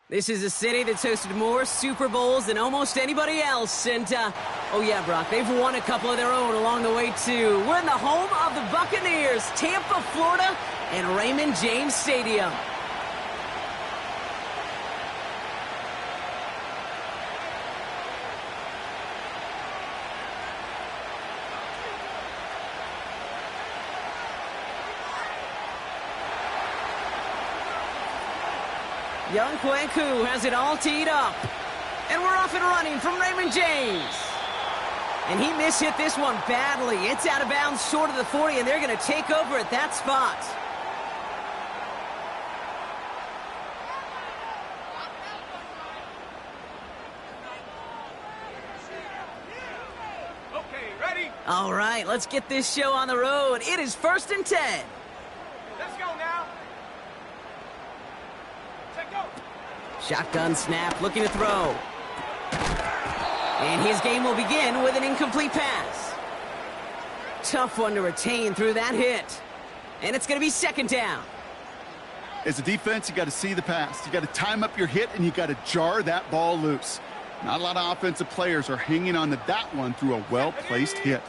This is a city that's hosted more Super Bowls than almost anybody else. And, oh yeah, Brock, they've won a couple of their own along the way, too. We're in the home of the Buccaneers, Tampa, Florida, and Raymond James Stadium. Young Kweku has it all teed up. And we're off and running from Raymond James. And he mishit this one badly. It's out of bounds short of the 40, and they're going to take over at that spot. Okay, ready? All right, let's get this show on the road. It is 1st and 10. Let's go now. Set go. Shotgun snap, looking to throw. And his game will begin with an incomplete pass. Tough one to retain through that hit. And it's going to be 2nd down. As a defense, you got to see the pass. You got to time up your hit, and you got to jar that ball loose. Not a lot of offensive players are hanging on to that one through a well-placed hit.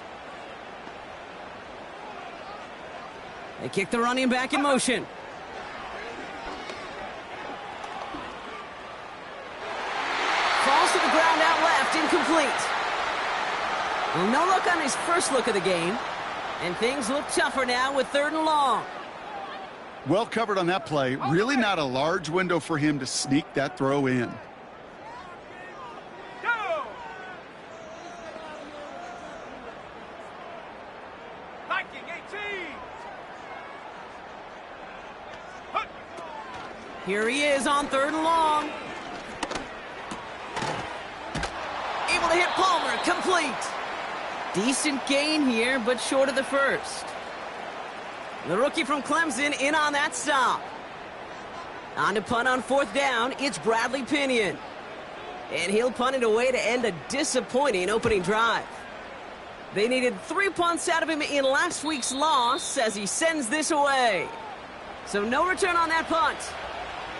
They kick the running back in motion. Falls to the ground out left, incomplete. Well, no look on his first look of the game. And things look tougher now with 3rd and long. Well covered on that play. Really not a large window for him to sneak that throw in. Go! Viking 18! Hut! Here he is on 3rd and long. Able to hit Palmer, complete. Decent gain here, but short of the first. The rookie from Clemson in on that stop. On to punt on 4th down, it's Bradley Pinion. And he'll punt it away to end a disappointing opening drive. They needed 3 punts out of him in last week's loss as he sends this away. So no return on that punt.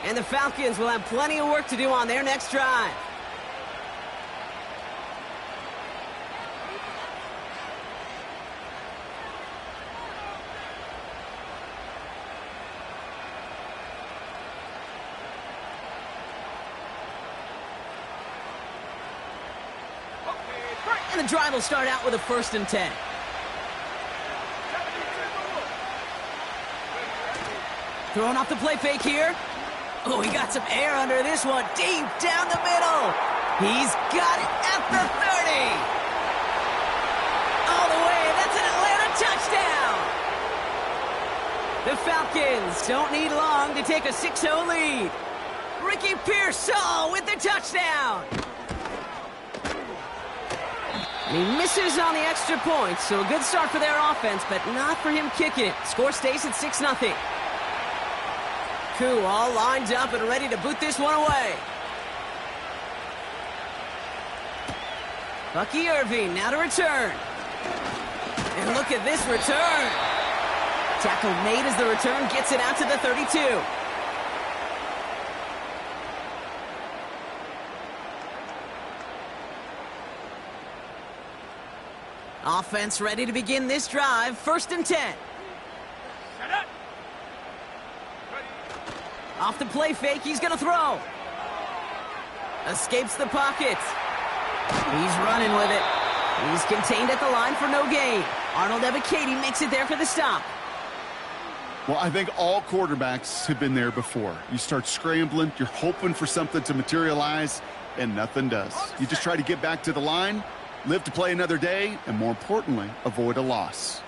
And the Falcons will have plenty of work to do on their next drive. And the drive will start out with a 1st and 10. Throwing off the play fake here. Oh, he got some air under this one. Deep down the middle. He's got it at the 30. All the way. That's an Atlanta touchdown. The Falcons don't need long to take a 6-0 lead. Ricky Pearsall with the touchdown. And he misses on the extra point, so a good start for their offense, but not for him kicking it. Score stays at 6-0. Koo all lined up and ready to boot this one away. Bucky Irving now to return. And look at this return. Tackle made as the return gets it out to the 32. Offense ready to begin this drive. 1st and 10. Set up! Ready? Off the play fake, he's going to throw. Escapes the pocket. He's running with it. He's contained at the line for no gain. Arnold Ebiketie makes it there for the stop. Well, I think all quarterbacks have been there before. You start scrambling, you're hoping for something to materialize, and nothing does. You just try to get back to the line, live to play another day, and more importantly, avoid a loss.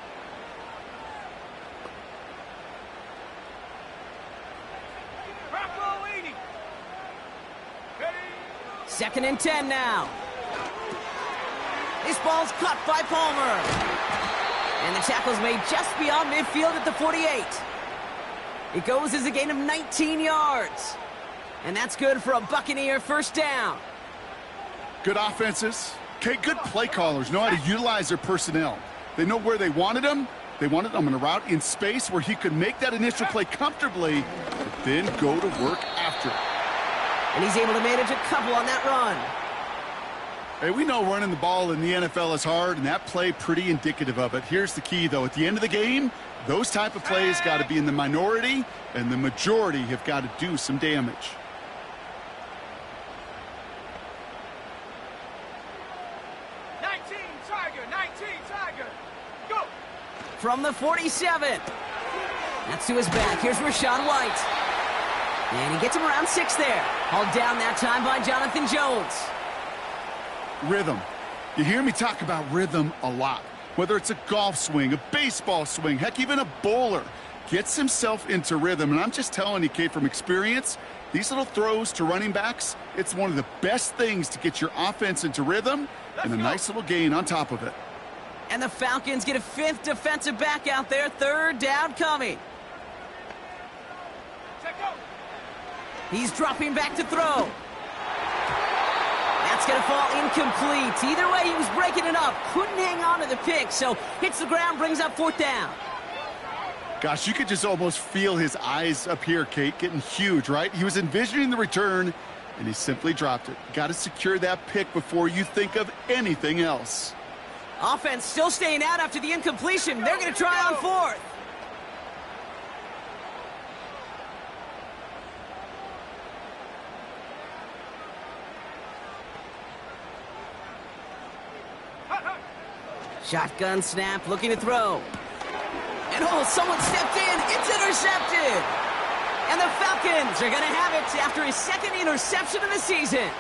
Bravo 80! Ready? 2nd and 10 now. This ball's caught by Palmer. And the tackle's made just beyond midfield at the 48. It goes as a gain of 19 yards. And that's good for a Buccaneer 1st down. Good offenses. Okay, good play callers know how to utilize their personnel. They know where they wanted them. They wanted them in a route in space where he could make that initial play comfortably, but then go to work after it. And he's able to manage a couple on that run. Hey, we know running the ball in the NFL is hard, and that play pretty indicative of it. Here's the key, though. At the end of the game, those type of plays got to be in the minority, and the majority have got to do some damage. From the 47. That's to his back. Here's Rachaad White. And he gets him around 6 there. Hauled down that time by Jonathan Jones. Rhythm. You hear me talk about rhythm a lot. Whether it's a golf swing, a baseball swing, heck, even a bowler gets himself into rhythm. And I'm just telling you, Kate, from experience, these little throws to running backs, it's one of the best things to get your offense into rhythm and a nice little gain on top of it. And the Falcons get a 5th defensive back out there. 3rd down coming. He's dropping back to throw. That's going to fall incomplete. Either way, he was breaking it up. Couldn't hang on to the pick, so hits the ground, brings up 4th down. Gosh, you could just almost feel his eyes up here, Kate, getting huge, right? He was envisioning the return, and he simply dropped it. Got to secure that pick before you think of anything else. Offense still staying out after the incompletion. They're going to try on 4th. Shotgun snap, looking to throw. And oh, someone stepped in. It's intercepted. And the Falcons are going to have it after his 2nd interception of the season.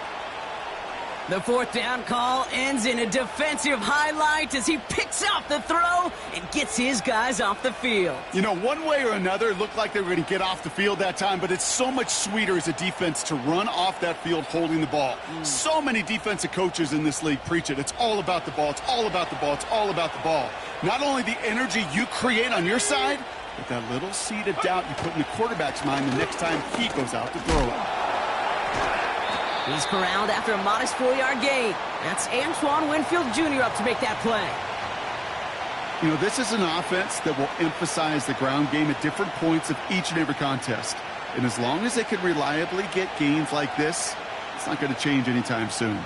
The 4th down call ends in a defensive highlight as he picks out the throw and gets his guys off the field. You know, one way or another, it looked like they were going to get off the field that time, but it's so much sweeter as a defense to run off that field holding the ball. So many defensive coaches in this league preach it. It's all about the ball. It's all about the ball. It's all about the ball. Not only the energy you create on your side, but that little seed of doubt you put in the quarterback's mind the next time he goes out to throw it. He's corralled after a modest 4-yard gain. That's Antoine Winfield Jr. up to make that play. You know, this is an offense that will emphasize the ground game at different points of each and every contest. And as long as they can reliably get gains like this, it's not going to change anytime soon.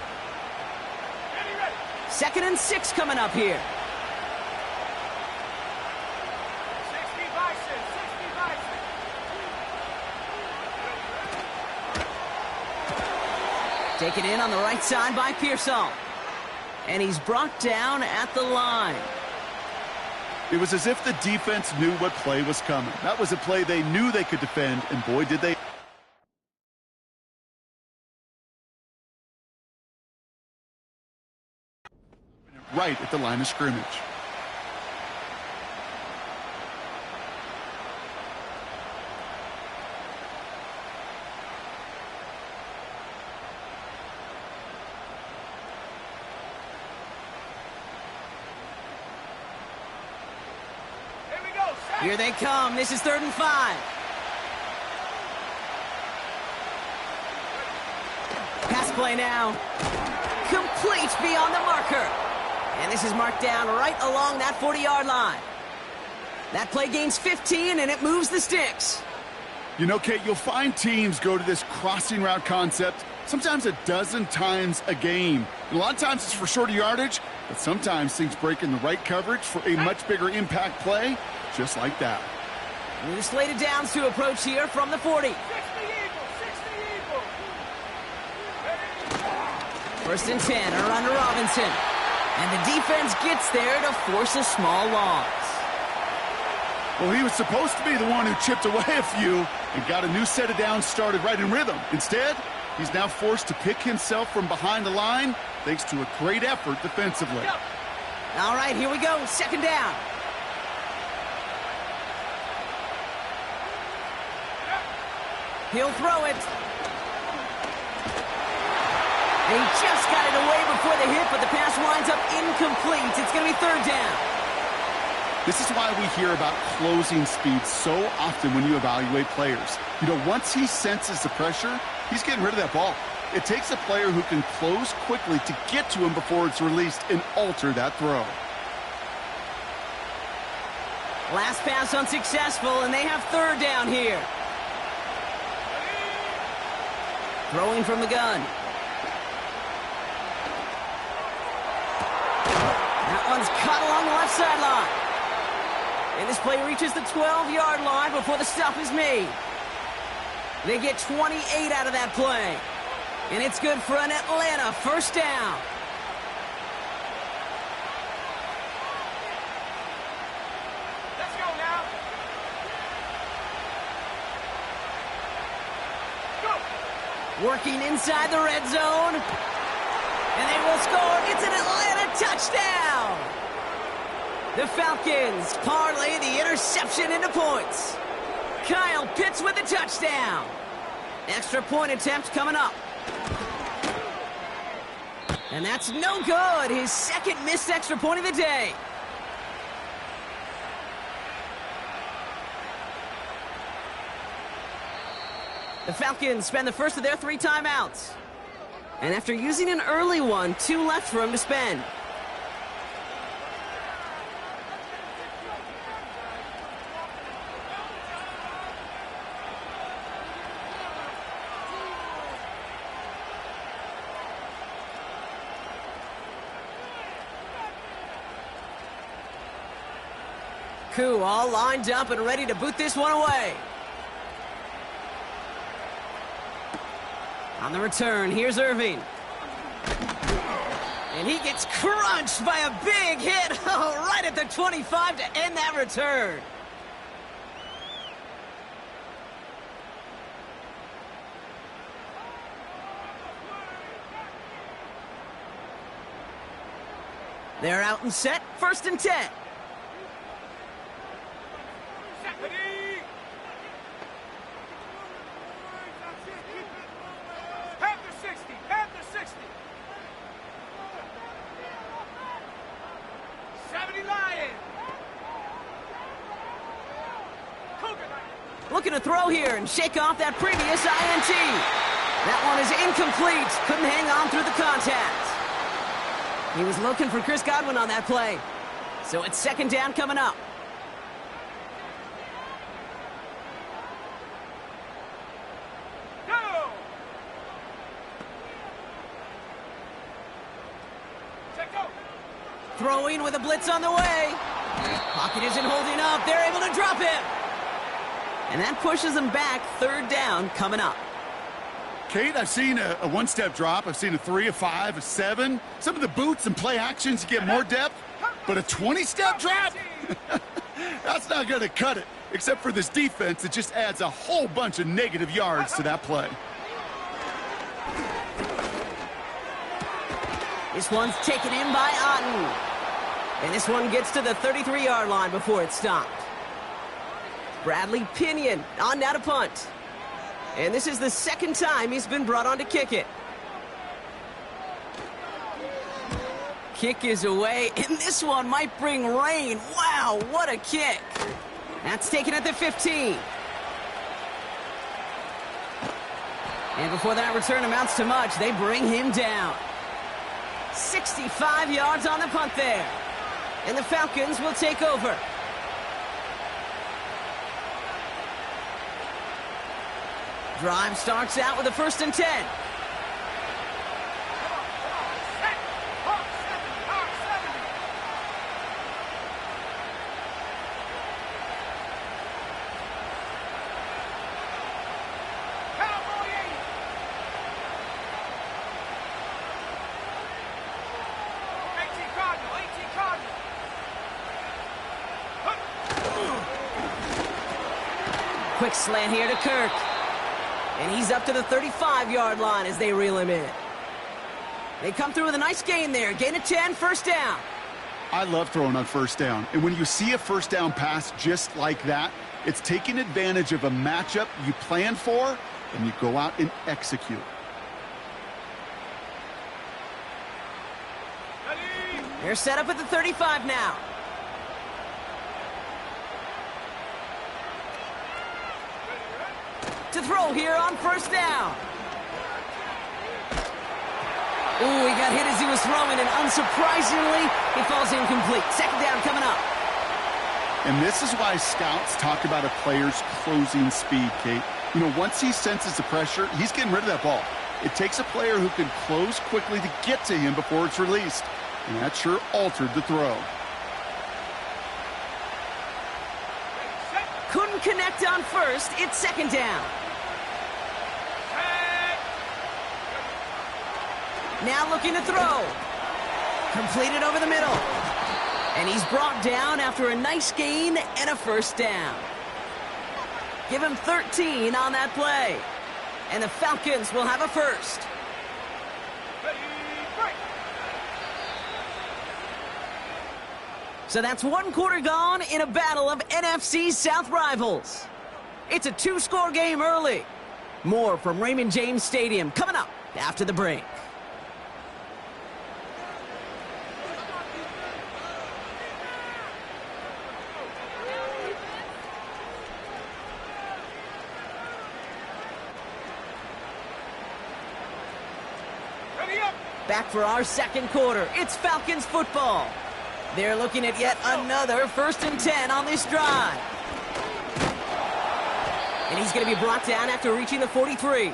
2nd and 6 coming up here. Taken in on the right side by Pearsall. And he's brought down at the line. It was as if the defense knew what play was coming. That was a play they knew they could defend, and boy, did they. Right at the line of scrimmage. Here they come. This is 3rd and 5. Pass play now. Complete beyond the marker. And this is marked down right along that 40-yard line. That play gains 15, and it moves the sticks. You know, Kate, you'll find teams go to this crossing route concept sometimes a dozen times a game. And a lot of times it's for shorter yardage, but sometimes things break in the right coverage for a much bigger impact play, just like that. New slated downs to approach here from the 40. 60 Eagles. 1st and 10, around to Robinson. And the defense gets there to force a small loss. Well, he was supposed to be the one who chipped away a few and got a new set of downs started right in rhythm. Instead, he's now forced to pick himself from behind the line thanks to a great effort defensively. All right, here we go. 2nd down. He'll throw it. He just got it away before the hit, but the pass winds up incomplete. It's going to be 3rd down. This is why we hear about closing speed so often when you evaluate players. You know, once he senses the pressure, he's getting rid of that ball. It takes a player who can close quickly to get to him before it's released and alter that throw. Last pass unsuccessful, and they have 3rd down here. Throwing from the gun. That one's caught along the left sideline. And this play reaches the 12-yard line before the stop is made. They get 28 out of that play. And it's good for an Atlanta first down. Let's go now. Go. Working inside the red zone. And they will score. It's an Atlanta touchdown. The Falcons parlay the interception into points. Kyle Pitts with the touchdown. Extra point attempt coming up. And that's no good. His second missed extra point of the day. The Falcons spend the first of their 3 timeouts. And after using an early one, 2 left for him to spend. Koo all lined up and ready to boot this one away. On the return, here's Irving. And he gets crunched by a big hit right at the 25 to end that return. They're out and set, 1st and 10. Looking to throw here and shake off that previous INT. That one is incomplete. Couldn't hang on through the contact. He was looking for Chris Godwin on that play. So it's 2nd down coming up. Go! Throwing with a blitz on the way. Pocket isn't holding up. They're able to drop him. And that pushes them back. 3rd down coming up. Kate, I've seen a 1-step drop. I've seen a 3, a 5, a 7. Some of the boots and play actions, you get more depth. But a 20-step drop? That's not going to cut it. Except for this defense, it just adds a whole bunch of negative yards to that play. This one's taken in by Otten. And this one gets to the 33-yard line before it's stopped. Bradley Pinion on now to punt. And this is the 2nd time he's been brought on to kick it. Kick is away, and this one might bring rain. Wow, what a kick. That's taken at the 15. And before that return amounts to much, they bring him down. 65 yards on the punt there. And the Falcons will take over. Drive starts out with a 1st and 10. Quick slant here to Kirk. And he's up to the 35-yard line as they reel him in. They come through with a nice gain there. Gain of 10, 1st down. I love throwing on 1st down. And when you see a 1st down pass just like that, it's taking advantage of a matchup you plan for, and you go out and execute. They're set up at the 35 now. To throw here on 1st down. Ooh, he got hit as he was throwing, and unsurprisingly, he falls incomplete. 2nd down coming up. And this is why scouts talk about a player's closing speed, Kate. You know, once he senses the pressure, he's getting rid of that ball. It takes a player who can close quickly to get to him before it's released. And that sure altered the throw. Couldn't connect on first. It's second down. Now looking to throw. Completed over the middle. And he's brought down after a nice gain and a first down. Give him 13 on that play. And the Falcons will have a first. So that's one quarter gone in a battle of NFC South rivals. It's a two-score game early. More from Raymond James Stadium coming up after the break. Back for our second quarter. It's Falcons football. They're looking at yet another 1st and 10 on this drive. And he's going to be brought down after reaching the 43.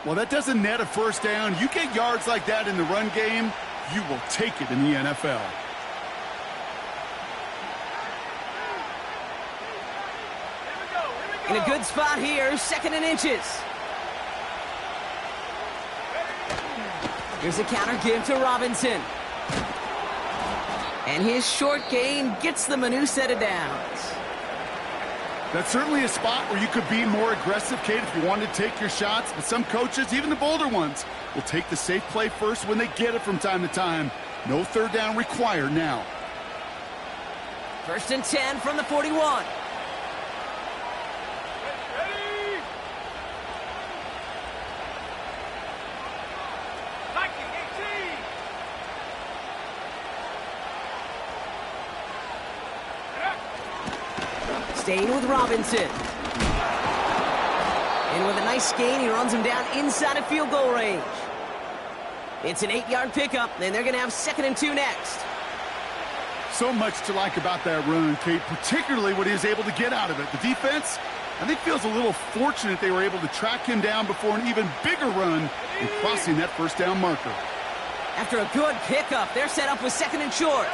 Well, that doesn't net a first down. You get yards like that in the run game, you will take it in the NFL. In a good spot here, 2nd and inches. Here's a counter give to Robinson. And his short gain gets them a new set of downs. That's certainly a spot where you could be more aggressive, Kate, if you wanted to take your shots. But some coaches, even the bolder ones, will take the safe play first when they get it from time to time. No third down required now. 1st and 10 from the 41. Staying with Robinson. And with a nice gain, he runs him down inside of field goal range. It's an 8-yard pickup, and they're going to have 2nd and 2 next. So much to like about that run, Kate, particularly what he was able to get out of it. The defense, I think, feels a little fortunate they were able to track him down before an even bigger run and crossing that first down marker. After a good pickup, they're set up with 2nd and short.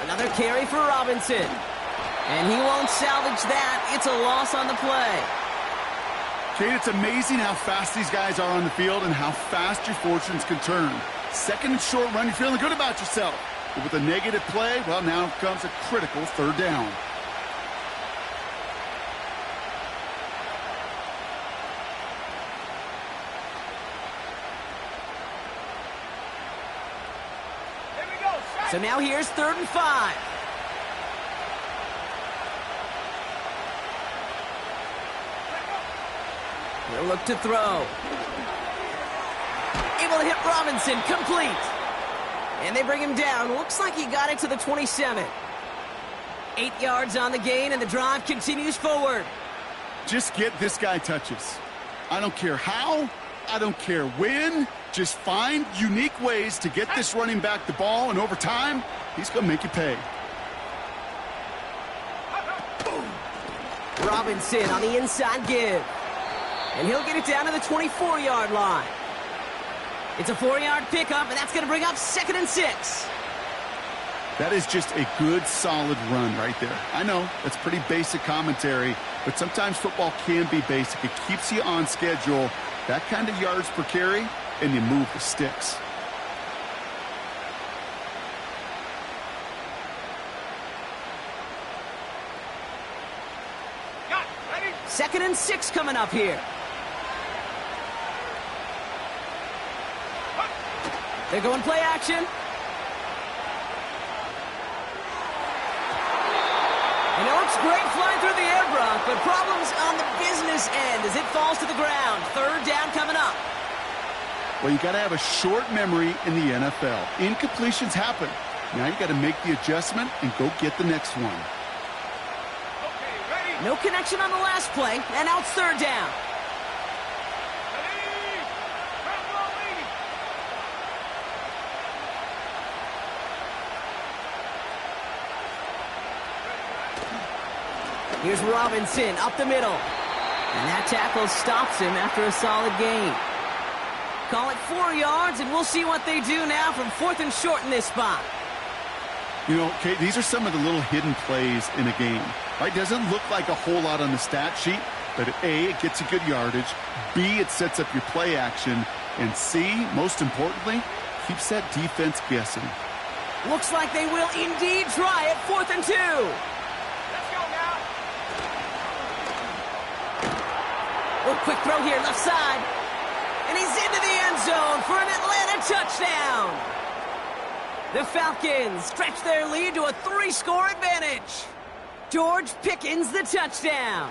Another carry for Robinson. And he won't salvage that. It's a loss on the play. Kate, it's amazing how fast these guys are on the field and how fast your fortunes can turn. 2nd and short run, you're feeling good about yourself. But with a negative play, well, now comes a critical 3rd down. So now here's 3rd and 5. He'll look to throw. Able to hit Robinson, complete. And they bring him down. Looks like he got it to the 27. 8 yards on the gain, and the drive continues forward. Just get this guy touches. I don't care how, I don't care when. Just find unique ways to get this running back the ball, and over time, he's going to make you pay. Robinson on the inside give. And he'll get it down to the 24-yard line. It's a 4-yard pickup, and that's going to bring up 2nd and 6. That is just a good, solid run right there. I know, that's pretty basic commentary, but sometimes football can be basic. It keeps you on schedule. That kind of yards per carry, and you move the sticks. Ready? 2nd and 6 coming up here. They're going play action. And it looks great flying through the air, Brock, but problems on the business end as it falls to the ground. 3rd down coming up. Well, you got to have a short memory in the NFL. Incompletions happen. Now you got to make the adjustment and go get the next one. Okay, ready? No connection on the last play, and now it's 3rd down. Ready? Ground ball leading. Here's Robinson up the middle. And that tackle stops him after a solid gain. Call it 4 yards, and we'll see what they do now from 4th and short in this spot. You know, Kate, these are some of the little hidden plays in a game. Right? Doesn't look like a whole lot on the stat sheet, but A, it gets you good yardage. B, it sets up your play action. And C, most importantly, keeps that defense guessing. Looks like they will indeed try it. 4th and 2. Let's go now. Oh, quick throw here, left side. And he's into the end zone for an Atlanta touchdown. The Falcons stretch their lead to a 3-score advantage. George Pickens the touchdown.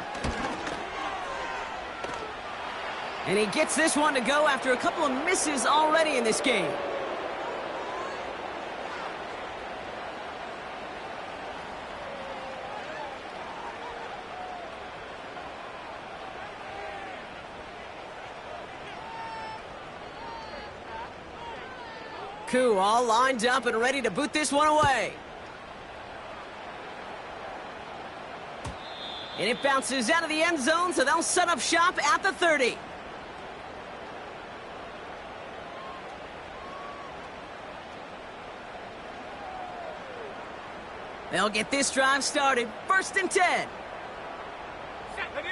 And he gets this one to go after a couple of misses already in this game. Koo all lined up and ready to boot this one away. And it bounces out of the end zone, so they'll set up shop at the 30. They'll get this drive started. 1st and 10. Ready.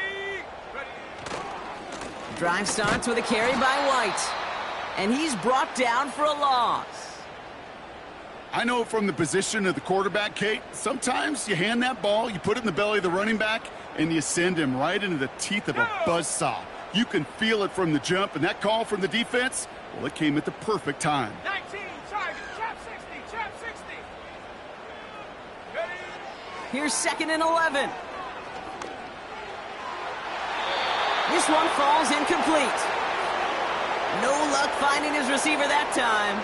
Drive starts with a carry by White. And he's brought down for a loss. I know from the position of the quarterback, Kate, sometimes you hand that ball, you put it in the belly of the running back, and you send him right into the teeth of a buzzsaw. You can feel it from the jump, and that call from the defense, well, it came at the perfect time. 19, target, trap 60. Ready. Here's 2nd and 11. This one falls incomplete. No luck finding his receiver that time.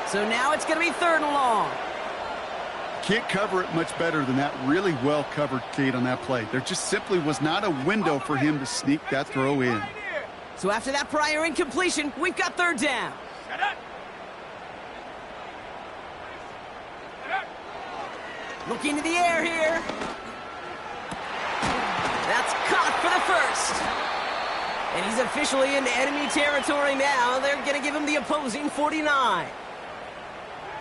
So now it's going to be 3rd and long. Can't cover it much better than that. Really well covered, Kate, on that play. There just simply was not a window for him to sneak that throw in. Right here. So after that prior incompletion, we've got 3rd down. Shut up. Looking to the air here. That's caught for the 1st. And he's officially into enemy territory now. They're going to give him the opposing 49.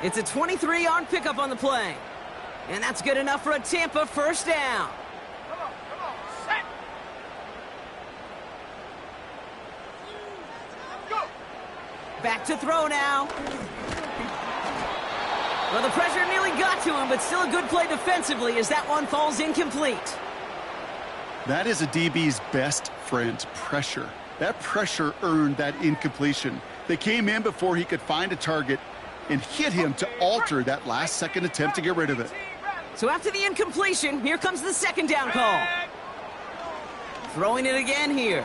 It's a 23-yard pickup on the play. And that's good enough for a Tampa 1st down. Come on, set. Go. Back to throw now. Well, the pressure nearly got to him, but still a good play defensively as that one falls incomplete. That is a DB's best friend, pressure. That pressure earned that incompletion. They came in before he could find a target and hit him to alter that last-second attempt to get rid of it. So after the incompletion, here comes the 2nd down call. Throwing it again here.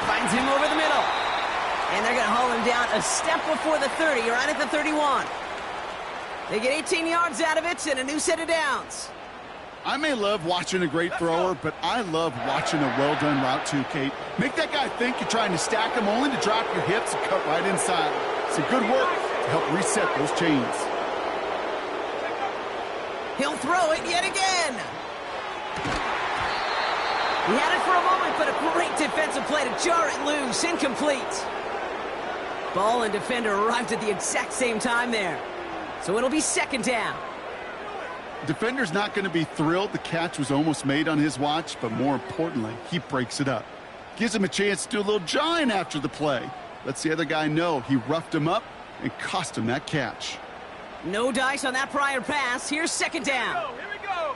Finds him over the middle. And they're going to haul him down a step before the 30, right at the 31. They get 18 yards out of it and a new set of downs. I may love watching a great thrower, but I love watching a well-done route too, Kate. Make that guy think you're trying to stack him only to drop your hips and cut right inside. Some good work to help reset those chains. He'll throw it yet again. He had it for a moment, but a great defensive play to jar it loose. Incomplete. Ball and defender arrived at the exact same time there. So it'll be 2nd down. Defender's not going to be thrilled the catch was almost made on his watch, but more importantly, he breaks it up. Gives him a chance to do a little jawing after the play. Lets the other guy know he roughed him up and cost him that catch. No dice on that prior pass. Here's 2nd down. Here we go.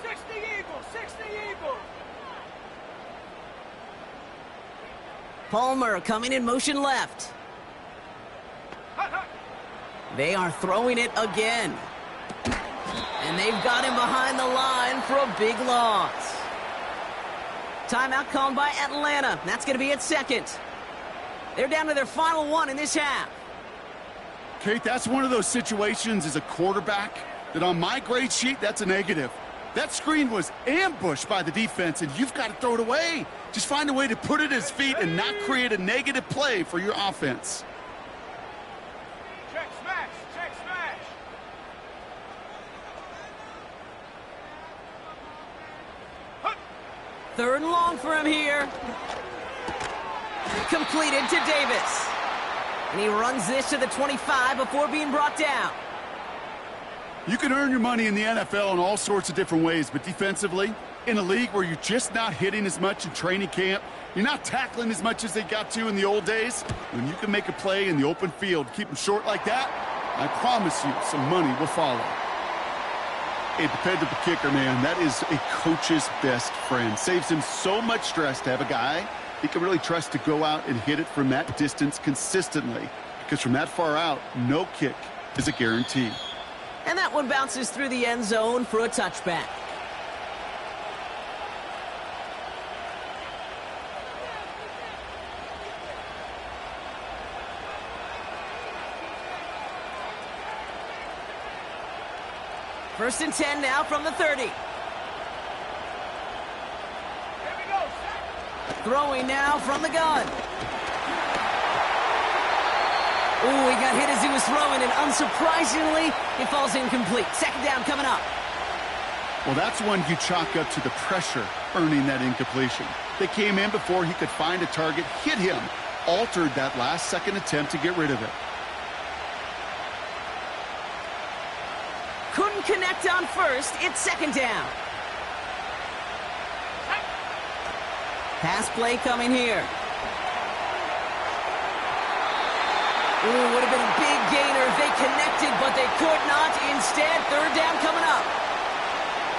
60 Eagles. Palmer coming in motion left. They are throwing it again. And they've got him behind the line for a big loss. Timeout called by Atlanta. That's going to be at 2nd. They're down to their final one in this half. Kate, that's one of those situations as a quarterback that on my grade sheet, that's a negative. That screen was ambushed by the defense, and you've got to throw it away. Just find a way to put it at his feet and not create a negative play for your offense. Check smash. Third and long for him here. Completed to Davis. And he runs this to the 25 before being brought down. You can earn your money in the NFL in all sorts of different ways, but defensively, in a league where you're just not hitting as much in training camp, you're not tackling as much as they got to in the old days, when you can make a play in the open field, keep them short like that, I promise you some money will follow. A dependable kicker, man, that is a coach's best friend. Saves him so much stress to have a guy he can really trust to go out and hit it from that distance consistently, because from that far out, no kick is a guarantee. And that one bounces through the end zone for a touchback. First and 10 now from the 30. Here we go. Throwing now from the gun. Ooh, he got hit as he was throwing, and unsurprisingly, it falls incomplete. Second down coming up. Well, that's one you chalk up to the pressure earning that incompletion. They came in before he could find a target, hit him, altered that last-second attempt to get rid of it. Couldn't connect on first. It's second down. Pass play coming here. Ooh, would have been a big gainer if they connected, but they could not. Instead, third down coming up.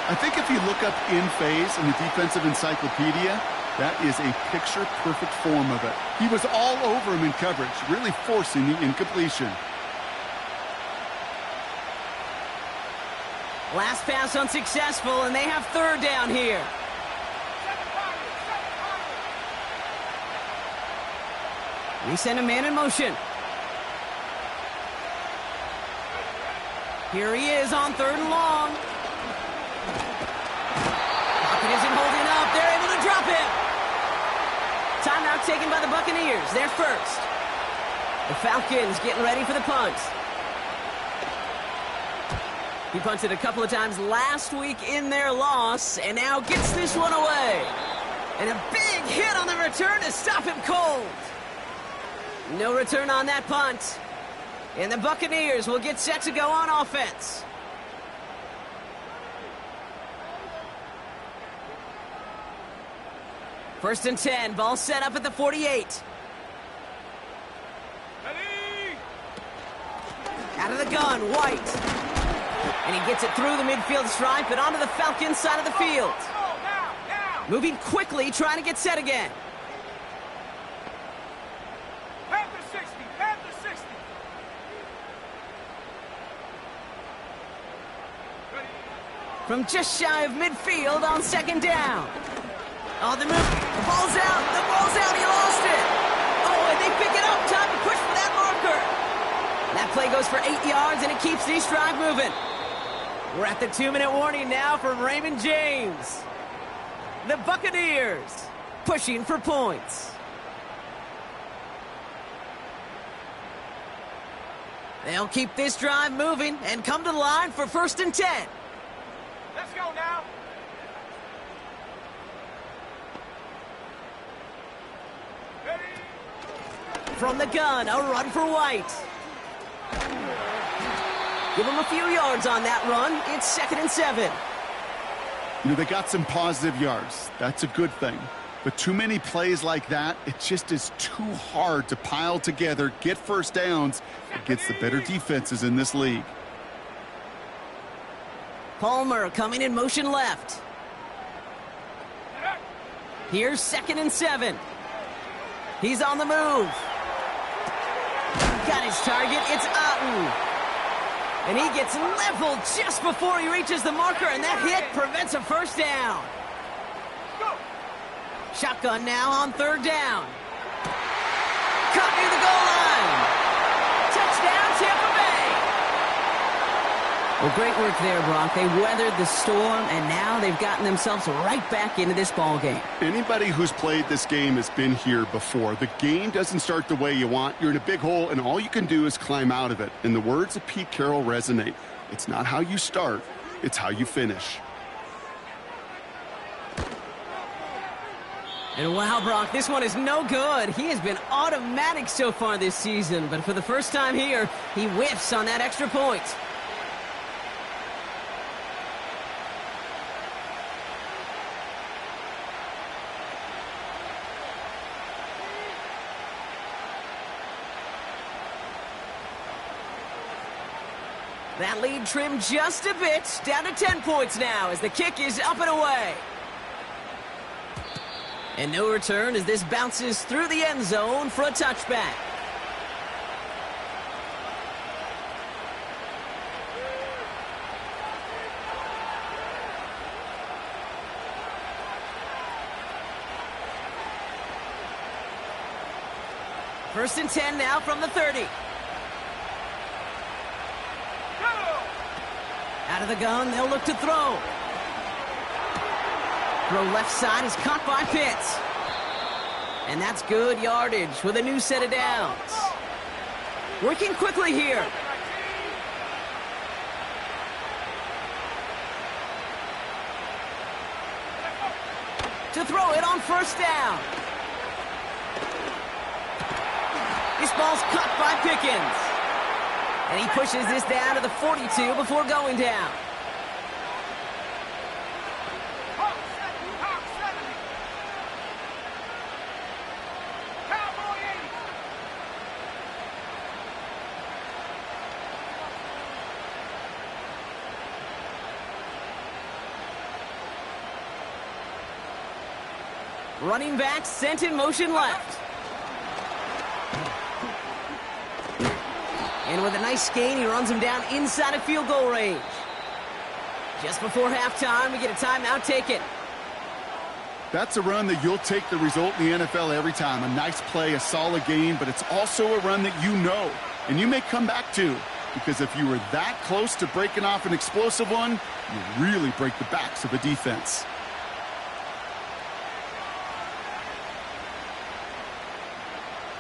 I think if you look up in phase in the defensive encyclopedia, that is a picture-perfect form of it. He was all over him in coverage, really forcing the incompletion. Last pass unsuccessful, and they have third down here. We send a man in motion. Here he is on third and long. Pocket isn't holding up. They're able to drop him. Timeout taken by the Buccaneers. They're first. The Falcons getting ready for the punt. He punted a couple of times last week in their loss, and now gets this one away. And a big hit on the return to stop him cold. No return on that punt. And the Buccaneers will get set to go on offense. First and 10, ball set up at the 48. Ready? Out of the gun, White. And he gets it through the midfield stripe and onto the Falcons side of the field. Go, now. Moving quickly, trying to get set again. Panther 60, Panther 60. Ready? From just shy of midfield on second down. Oh, the move. The ball's out. The ball's out. He lost it. Oh, and they pick it up. Time to push for that marker. That play goes for 8 yards, and it keeps this drive moving. We're at the 2-minute warning now from Raymond James. The Buccaneers pushing for points. They'll keep this drive moving and come to the line for first and 10. Let's go now. Ready? From the gun, a run for White. Give him a few yards on that run. It's second and 7. You know, they got some positive yards. That's a good thing. But too many plays like that, it just is too hard to pile together, get first downs against the better defenses in this league. Palmer coming in motion left. Here's second and 7. He's on the move. Got his target. It's Otten. And he gets leveled just before he reaches the marker, and that hit prevents a first down. Go. Shotgun now on third down. Caught near the goal line. Touchdown, Tampa Bay. Well, great work there, Brock. They weathered the storm, and now they've gotten themselves right back into this ball game. Anybody who's played this game has been here before. The game doesn't start the way you want. You're in a big hole, and all you can do is climb out of it. And the words of Pete Carroll resonate. It's not how you start, it's how you finish. And wow, Brock, this one is no good. He has been automatic so far this season, but for the first time here, he whiffs on that extra point. That lead trimmed just a bit, down to 10 points now as the kick is up and away. And no return as this bounces through the end zone for a touchback. First and 10 now from the 30. Out of the gun, they'll look to throw. Throw left side is caught by Pitts. And that's good yardage with a new set of downs. Working quickly here. To throw it on first down. This ball's caught by Pickens. And he pushes this down to the 42 before going down. Running back sent in motion left. And with a nice gain, he runs him down inside of field goal range. Just before halftime, we get a timeout taken. That's a run that you'll take the result in the NFL every time. A nice play, a solid gain, but it's also a run that you know and you may come back to, because if you were that close to breaking off an explosive one, you really break the backs of a defense.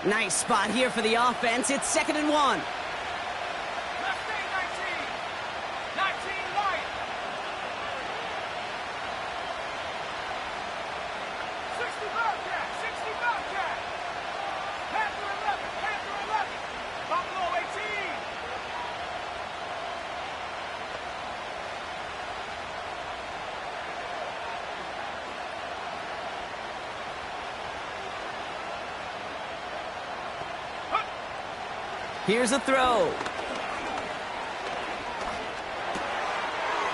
Nice spot here for the offense. It's 2nd and 1. Here's a throw.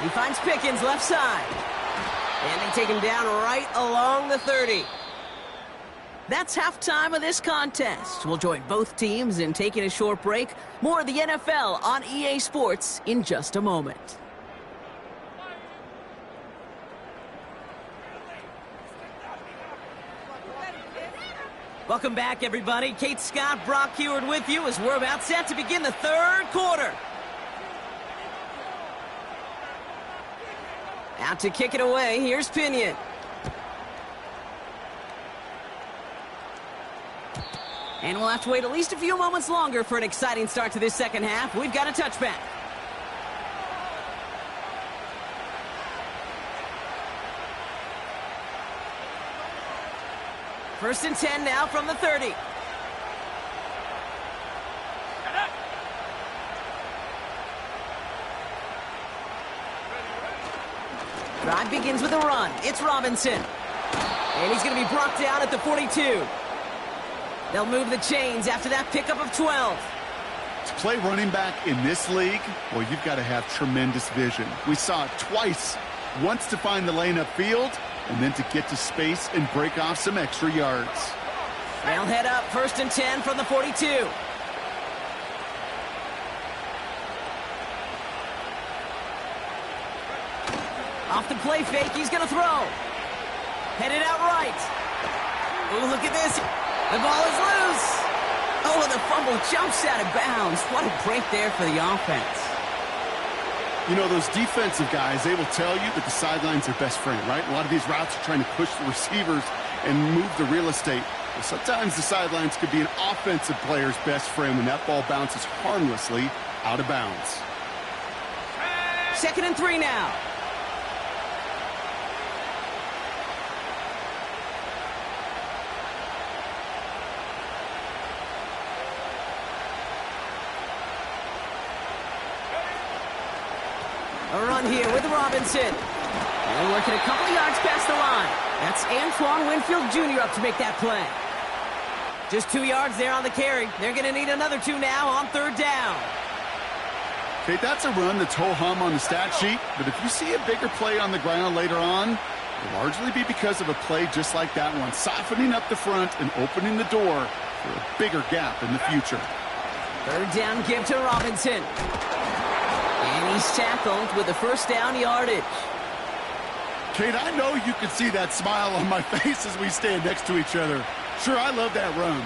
He finds Pickens left side. And they take him down right along the 30. That's halftime of this contest. We'll join both teams in taking a short break. More of the NFL on EA Sports in just a moment. Welcome back, everybody. Kate Scott, Brock Huard with you as we're about set to begin the third quarter. Out to kick it away, here's Pinion. And we'll have to wait at least a few moments longer for an exciting start to this second half. We've got a touchback. First and 10 now from the 30. Drive begins with a run. It's Robinson. And he's going to be brought down at the 42. They'll move the chains after that pickup of 12. To play running back in this league, well, you've got to have tremendous vision. We saw it twice. Once to find the lane upfield, and then to get to space and break off some extra yards. They'll head up 1st and 10 from the 42. Off the play fake, he's going to throw. Headed out right. Oh, look at this. The ball is loose. Oh, the fumble jumps out of bounds. What a break there for the offense. You know, those defensive guys, they will tell you that the sideline's their best friend, right? A lot of these routes are trying to push the receivers and move the real estate. Well, sometimes the sidelines could be an offensive player's best friend when that ball bounces harmlessly out of bounds. 2nd and 3 now. Robinson. And working a couple of yards past the line. That's Antoine Winfield Jr. up to make that play. Just 2 yards there on the carry. They're going to need another 2 now on third down. Okay, that's a run that's ho-hum on the stat sheet, but if you see a bigger play on the ground later on, it'll largely be because of a play just like that one, softening up the front and opening the door for a bigger gap in the future. Third down give to Robinson. And he's tackled with the first down yardage. Kate, I know you can see that smile on my face as we stand next to each other. Sure, I love that run,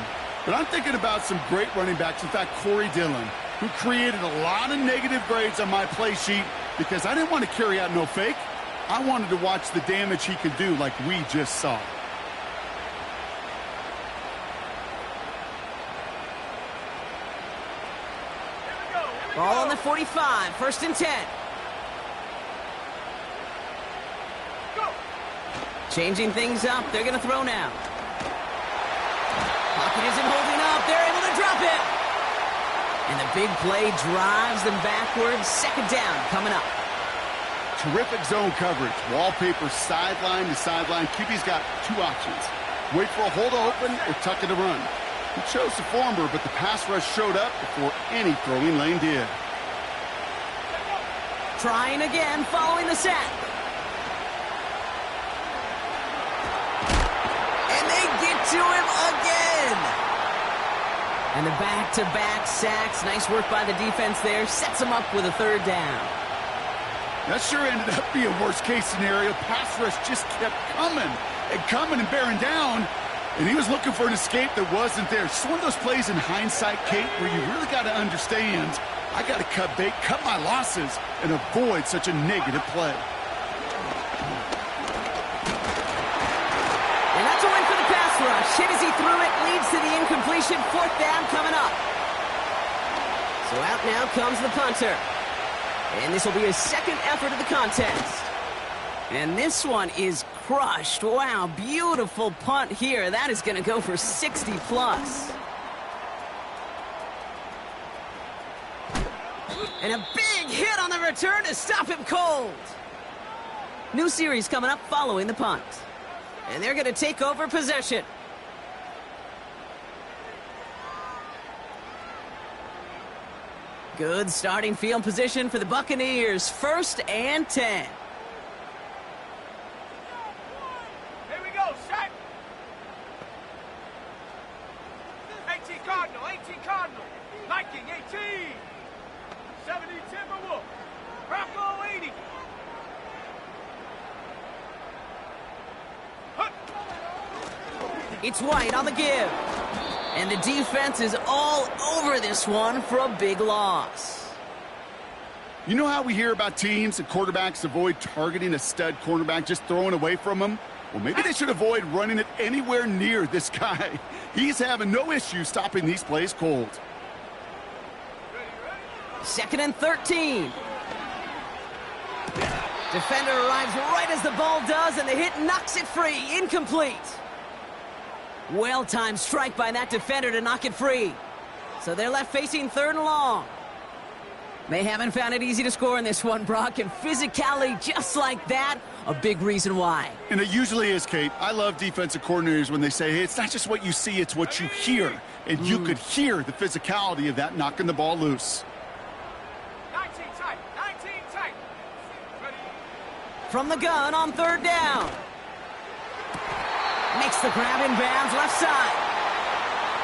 but I'm thinking about some great running backs. In fact, Corey Dillon, who created a lot of negative grades on my play sheet because I didn't want to carry out no fake. I wanted to watch the damage he could do like we just saw. Ball on the 45, 1st and 10. Go. Changing things up, they're going to throw now. Pocket isn't holding up, they're able to drop it. And the big play drives them backwards. 2nd down coming up. Terrific zone coverage. Wallpaper sideline to sideline. QB's got 2 options. Wait for a hole to open or tuck it to run. He chose the former, but the pass rush showed up before any throwing lane did. Trying again following the sack. And they get to him again. And the back-to-back sacks. Nice work by the defense there. Sets them up with a 3rd down. That sure ended up being worst-case scenario. Pass rush just kept coming and bearing down. And he was looking for an escape that wasn't there. It's one of those plays in hindsight, Kate, where you really got to understand, I got to cut bait, cut my losses, and avoid such a negative play. And that's a win for the pass rush. Hit as he threw it, leads to the incompletion. 4th down coming up. So out now comes the punter. And this will be his 2nd effort of the contest. And this one is crushed. Wow, beautiful punt here. That is going to go for 60 plus. And a big hit on the return to stop him cold. New series coming up following the punt. And they're going to take over possession. Good starting field position for the Buccaneers. 1st and 10. Here we go, set. 18 Cardinal, 18 Cardinal. Viking, 18. 70 Timberwolf. Bronco, 80. Hup. It's White on the give. And the defense is all over this one for a big loss. You know how we hear about teams and quarterbacks avoid targeting a stud cornerback, just throwing away from him? Well, maybe they should avoid running it anywhere near this guy. He's having no issue stopping these plays cold. 2nd and 13. Defender arrives right as the ball does, and the hit knocks it free. Incomplete. Well-timed strike by that defender to knock it free. So they're left facing 3rd and long. They haven't found it easy to score in this one, Brock, and physicality just like that, a big reason why. And it usually is, Kate. I love defensive coordinators when they say, hey, it's not just what you see, it's what you hear. And you could hear the physicality of that knocking the ball loose. 19 tight, 19 tight. Ready. From the gun on 3rd down. Makes the grab in bounds left side.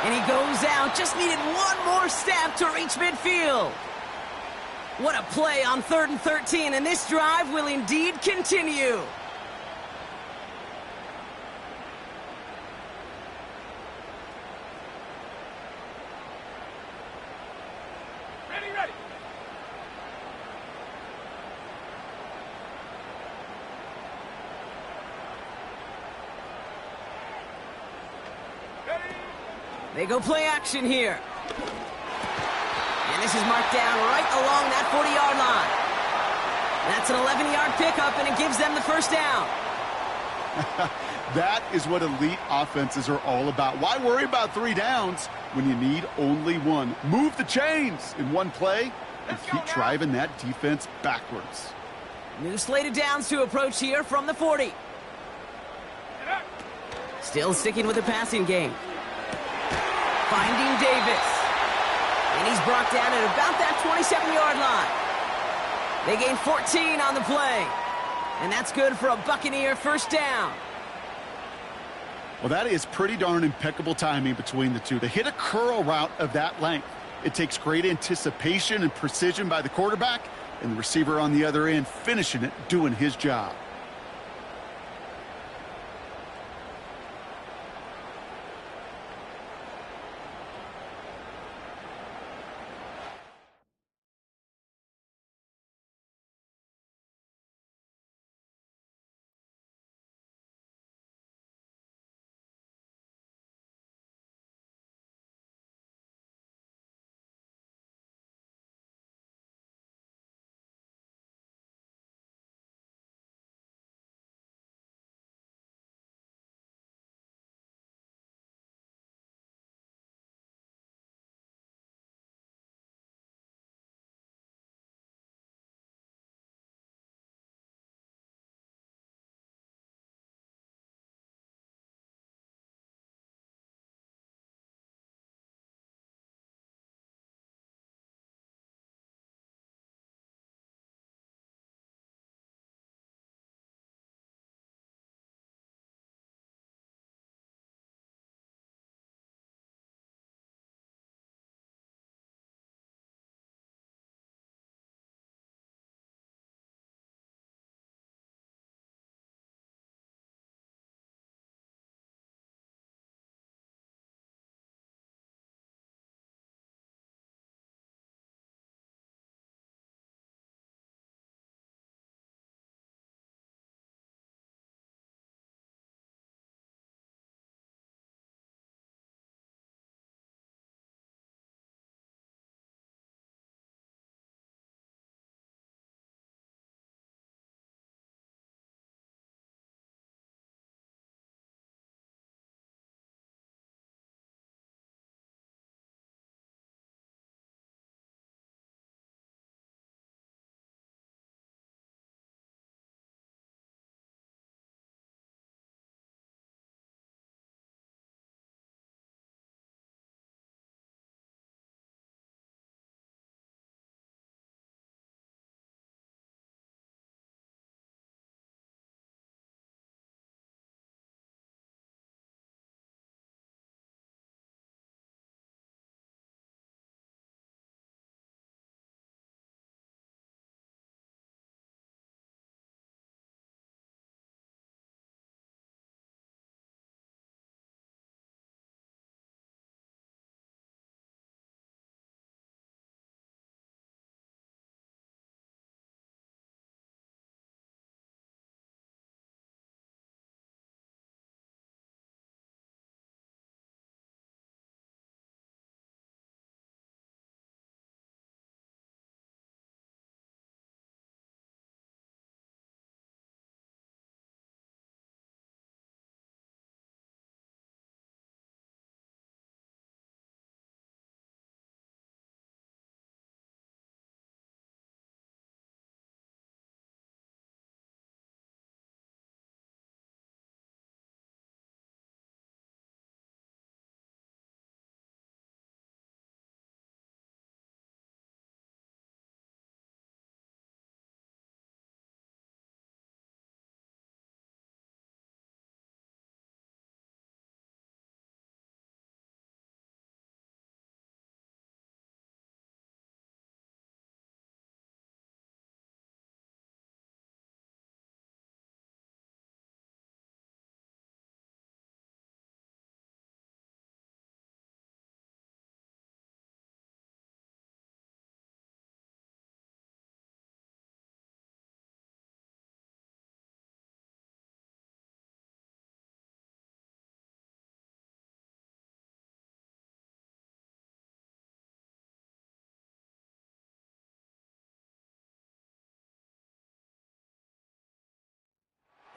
And he goes out. Just needed one more step to reach midfield. What a play on 3rd and 13. And this drive will indeed continue. Ready, ready. Ready. They go play action here. And this is marked down right along that 40-yard line. That's an 11-yard pickup, and it gives them the 1st down. That is what elite offenses are all about. Why worry about 3 downs when you need only 1? Move the chains in one play and keep driving that defense backwards. New slated downs to approach here from the 40. Still sticking with the passing game. Finding Davis. And he's brought down at about that 27-yard line. They gain 14 on the play. And that's good for a Buccaneer first down. Well, that is pretty darn impeccable timing between the two. To hit a curl route of that length, it takes great anticipation and precision by the quarterback, and the receiver on the other end finishing it, doing his job.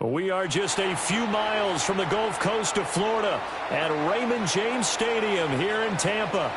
We are just a few miles from the Gulf Coast of Florida at Raymond James Stadium here in Tampa.